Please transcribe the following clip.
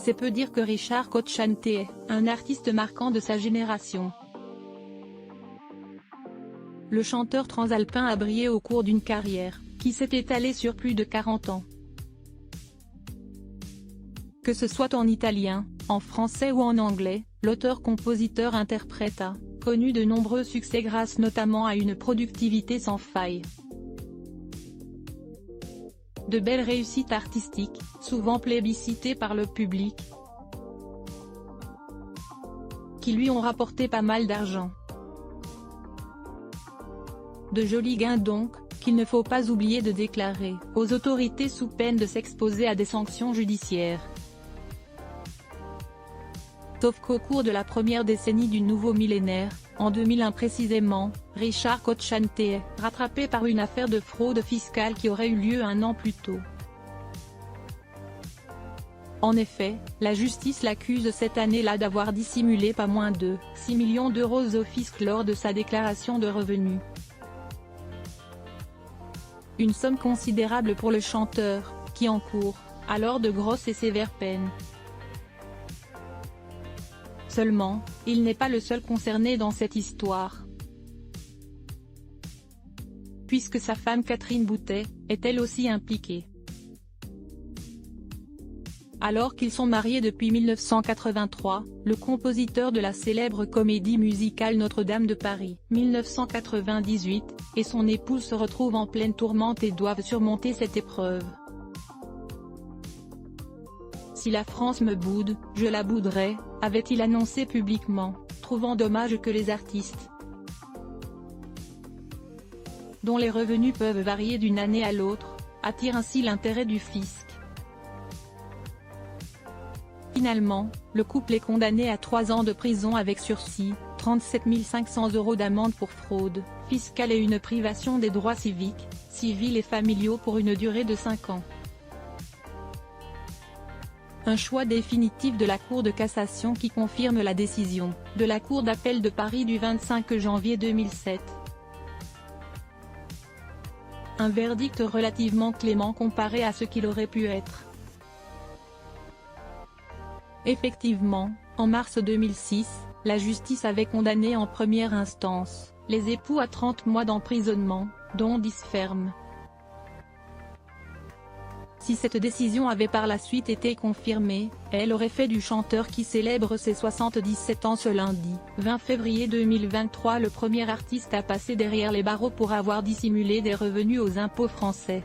C'est peu dire que Richard Cocciante est un artiste marquant de sa génération. Le chanteur transalpin a brillé au cours d'une carrière qui s'est étalée sur plus de 40 ans. Que ce soit en italien, en français ou en anglais, l'auteur-compositeur-interprète a connu de nombreux succès grâce notamment à une productivité sans faille. De belles réussites artistiques, souvent plébiscitées par le public, qui lui ont rapporté pas mal d'argent. De jolis gains donc, qu'il ne faut pas oublier de déclarer aux autorités sous peine de s'exposer à des sanctions judiciaires. Sauf qu'au cours de la première décennie du nouveau millénaire, en 2001 précisément, Richard Cocciante est rattrapé par une affaire de fraude fiscale qui aurait eu lieu un an plus tôt. En effet, la justice l'accuse cette année-là d'avoir dissimulé pas moins de 6 millions d'euros au fisc lors de sa déclaration de revenus. Une somme considérable pour le chanteur, qui encourt alors de grosses et sévères peines. Seulement, il n'est pas le seul concerné dans cette histoire, puisque sa femme Catherine Boutet est elle aussi impliquée. Alors qu'ils sont mariés depuis 1983, le compositeur de la célèbre comédie musicale Notre-Dame de Paris, 1998, et son épouse se retrouvent en pleine tourmente et doivent surmonter cette épreuve. Si la France me boude, je la bouderai, avait-il annoncé publiquement, trouvant dommage que les artistes, dont les revenus peuvent varier d'une année à l'autre, attirent ainsi l'intérêt du fisc. Finalement, le couple est condamné à 3 ans de prison avec sursis, 37 500 € d'amende pour fraude fiscale et une privation des droits civiques, civils et familiaux pour une durée de 5 ans. Un choix définitif de la Cour de cassation qui confirme la décision de la Cour d'appel de Paris du 25 janvier 2007. Un verdict relativement clément comparé à ce qu'il aurait pu être. Effectivement, en mars 2006, la justice avait condamné en première instance les époux à 30 mois d'emprisonnement, dont 10 fermes. Si cette décision avait par la suite été confirmée, elle aurait fait du chanteur qui célèbre ses 77 ans ce lundi, 20 février 2023 le premier artiste à passer derrière les barreaux pour avoir dissimulé des revenus aux impôts français.